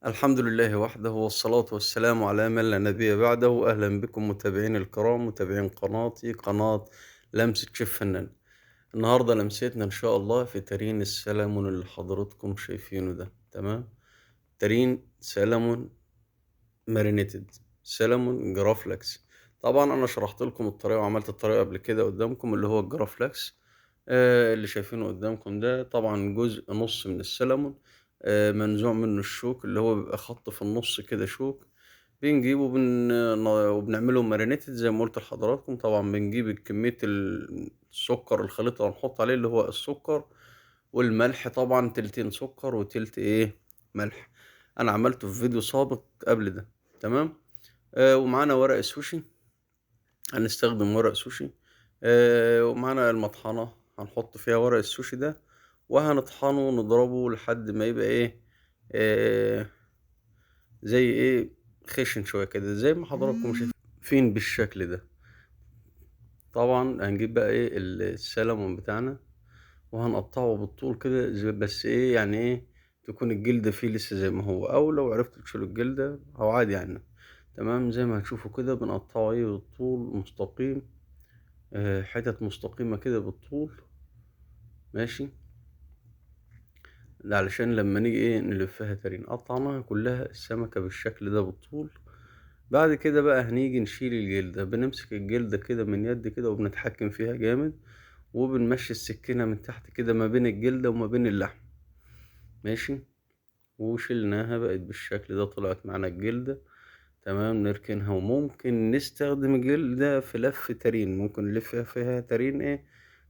الحمد لله وحده والصلاة والسلام على من لا نبي بعده. أهلا بكم متابعين الكرام، متابعين قناتي قناة لمسة شيف فنان. النهاردة لمستنا إن شاء الله في ترين السلمون اللي حضراتكم شايفينه ده. تمام. ترين سلمون مارينيتد، سلمون جرافلكس. طبعا أنا شرحت لكم الطريقة وعملت الطريقة قبل كده قدامكم، اللي هو الجرافلكس. اللي شايفينه قدامكم ده طبعا جزء نص من السلمون، منزوع منه الشوك اللي هو بيبقى خط في النص كده شوك. بنجيبه وبنعمله مارينيتد زي ما قلت لحضراتكم. طبعا بنجيب كمية السكر الخليط اللي هنحط عليه، اللي هو السكر والملح. طبعا تلتين سكر وتلت ملح. انا عملته في فيديو سابق قبل ده. تمام. ومعانا ورق السوشي، هنستخدم ورق سوشي. ومعانا المطحنة هنحط فيها ورق السوشي ده، وهنطحنه ونضربه لحد ما يبقى آه زي خشن شوية كده زي ما حضراتكم شايفين بالشكل ده. طبعا هنجيب بقى السلمون بتاعنا، وهنقطعه بالطول كده بس يعني تكون الجلدة فيه لسه زي ما هو، او لو عرفتوا تشيلوا الجلدة او عادي يعني. تمام. زي ما هتشوفوا كده بنقطعه بالطول مستقيم، حتت مستقيمة كده بالطول. ماشي. ده علشان لما نيجي نلفها تاني قطعناها كلها السمكة بالشكل ده بالطول. بعد كده بقى هنيجي نشيل الجلدة، بنمسك الجلدة كده من يد كده وبنتحكم فيها جامد، وبنمشي السكينة من تحت كده ما بين الجلدة وما بين اللحم. ماشي. وشلناها بقت بالشكل ده، طلعت معانا الجلدة. تمام. نركنها، وممكن نستخدم الجلدة في لف ترين، ممكن نلف فيها ترين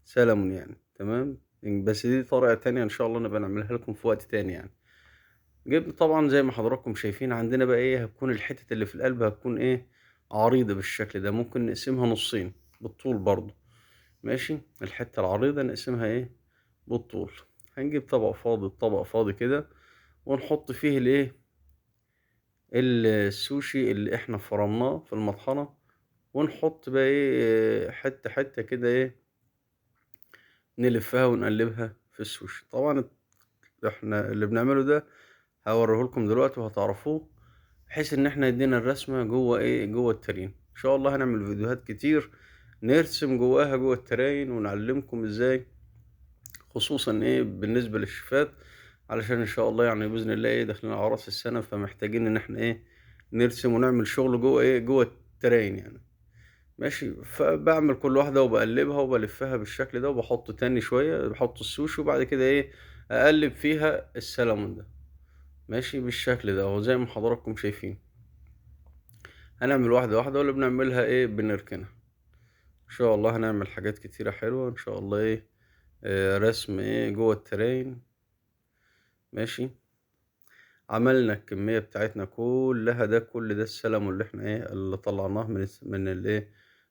سلمون يعني. تمام. بس دي طريقة تانية ان شاء الله نبقى نعملها لكم في وقت تاني يعني. جبنا طبعا زي ما حضراتكم شايفين عندنا بقى هتكون الحتة اللي في القلب هتكون عريضة بالشكل ده، ممكن نقسمها نصين بالطول برضو. ماشي. الحتة العريضة نقسمها بالطول. هنجيب طبق فاضي، طبق فاضي كده، ونحط فيه السوشي اللي احنا فرمناه في المطحنة، ونحط بقى حتة حتة كده نلفها ونقلبها في السوشي. طبعا احنا اللي بنعمله ده هوريه لكم دلوقتي وهتعرفوه، بحيث ان احنا يدينا الرسمة جوه جوه الترين. ان شاء الله هنعمل فيديوهات كتير نرسم جواها جوه التراين ونعلمكم ازاي، خصوصا بالنسبة للشفات، علشان ان شاء الله يعني باذن الله داخلين على راس السنة، فمحتاجين ان احنا نرسم ونعمل شغل جوه جوه التراين يعني. ماشي. فبعمل كل واحدة وبقلبها وبلفها بالشكل ده، وبحط تاني شوية بحط السوشي، وبعد كده اقلب فيها السلمون ده. ماشي بالشكل ده وزي ما حضراتكم شايفين. هنعمل واحدة واحدة، ولا بنعملها بنركنها. ان شاء الله هنعمل حاجات كتيرة حلوة ان شاء الله رسم جوه التراين. ماشي. عملنا الكمية بتاعتنا كلها، ده كل ده السلمون اللي احنا اللي طلعناه من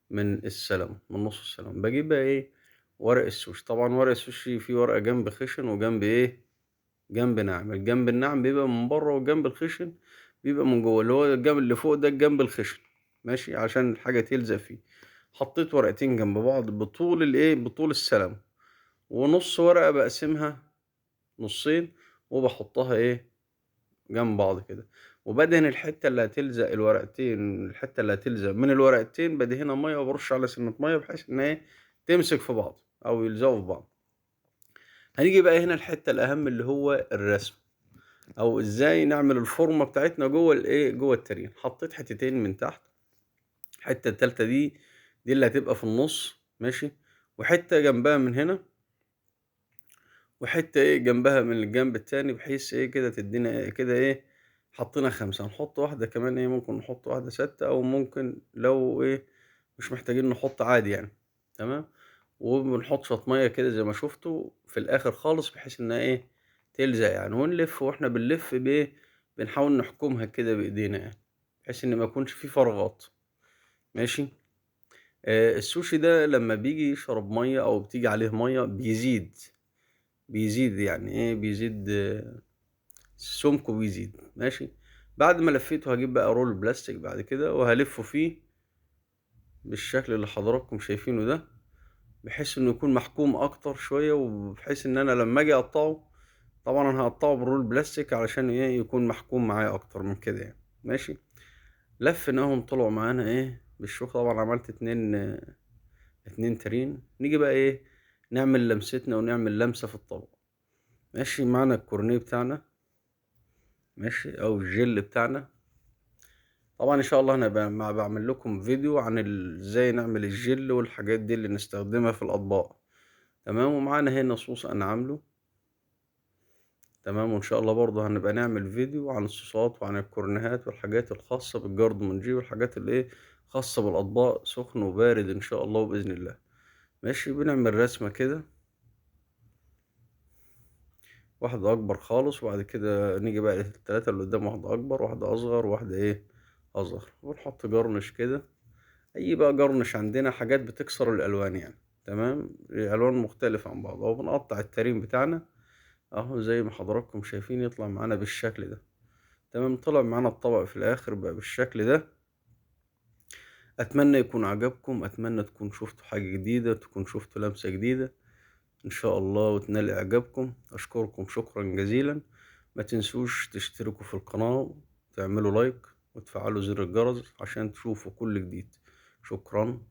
من السلمون، من نص السلمون. بجيب بقى ورق السوشي. طبعا ورق السوشي فيه ورقة جنب خشن وجنب جنب ناعم. الجنب الناعم بيبقى من بره، والجنب الخشن بيبقى من جوه، اللي هو الجنب اللي فوق ده الجنب الخشن. ماشي. عشان الحاجة تلزق فيه. حطيت ورقتين جنب بعض بطول بطول السلمون، ونص ورقة بقسمها نصين وبحطها جنب بعض كده، وبدهن الحتة اللي هتلزق الورقتين، الحتة اللي هتلزق من الورقتين بدهنها مية، وبرش على سنة مية بحيث ان تمسك في بعض او يلزقوا في بعض. هنيجي بقى هنا الحتة الاهم اللي هو الرسم، او ازاي نعمل الفورمة بتاعتنا جوه جوه الترين. حطيت حتتين من تحت، الحتة التالتة دي اللي هتبقى في النص. ماشي. وحتة جنبها من هنا، وحتة جنبها من الجنب التاني، بحيث كده تدينا كده حطينا 5. هنحط واحدة كمان ممكن نحط واحدة ستة، أو ممكن لو مش محتاجين نحط عادي يعني. تمام. وبنحط شوية مية كده زي ما شفتوا في الآخر خالص، بحيث إنها تلزق يعني. ونلف، وإحنا بنلف بنحاول نحكمها كده بإيدينا يعني، بحيث إن ما يكونش فيه فراغات. ماشي. السوشي ده لما بيجي يشرب مية أو بتيجي عليه مية بيزيد يعني بيزيد، سمكه بيزيد. ماشي. بعد ما لفيته هجيب بقى رول بلاستيك بعد كده، وهلفه فيه بالشكل اللي حضراتكم شايفينه ده، بحيث انه يكون محكوم اكتر شوية، وبحيث ان انا لما اجي اقطعه طبعا انا هقطعه بالرول بلاستيك علشان ايه يكون محكوم معايا اكتر من كده يعني. ماشي. لفيناهم طلعوا معانا ايه بالشوكة. طبعا عملت اتنين ترين. نيجي بقى ايه نعمل لمستنا ونعمل لمسة في الطبق. ماشي. معانا الكورنيه بتاعنا، ماشي، او الجل بتاعنا. طبعا ان شاء الله انا بعمل لكم فيديو عن ازاي نعمل الجل والحاجات دي اللي نستخدمها في الاطباق. تمام. ومعانا هنا صوص انا عامله. تمام. وان شاء الله برضه هنبقى نعمل فيديو عن الصوصات وعن الكورنيهات والحاجات الخاصة بالجارد مونجي والحاجات اللي ايه خاصة بالاطباق سخن وبارد ان شاء الله وباذن الله. ماشي. بنعمل رسمة كده، واحدة أكبر خالص، وبعد كده نيجي بقى التلاتة اللي قدام، واحدة أكبر واحدة أصغر واحدة إيه أصغر، ونحط جرنش كده. أي بقى جرنش عندنا حاجات بتكسر الألوان يعني. تمام. الألوان مختلفة عن بعضها. وبنقطع الترين بتاعنا أهو زي ما حضراتكم شايفين يطلع معانا بالشكل ده. تمام. طلع معانا الطبق في الآخر بقى بالشكل ده. أتمنى يكون عجبكم، أتمنى تكون شفتوا حاجة جديدة، تكون شفتوا لمسة جديدة إن شاء الله وتنال إعجابكم. أشكركم شكرا جزيلا. ما تنسوش تشتركوا في القناة وتعملوا لايك وتفعلوا زر الجرس عشان تشوفوا كل جديد. شكرا.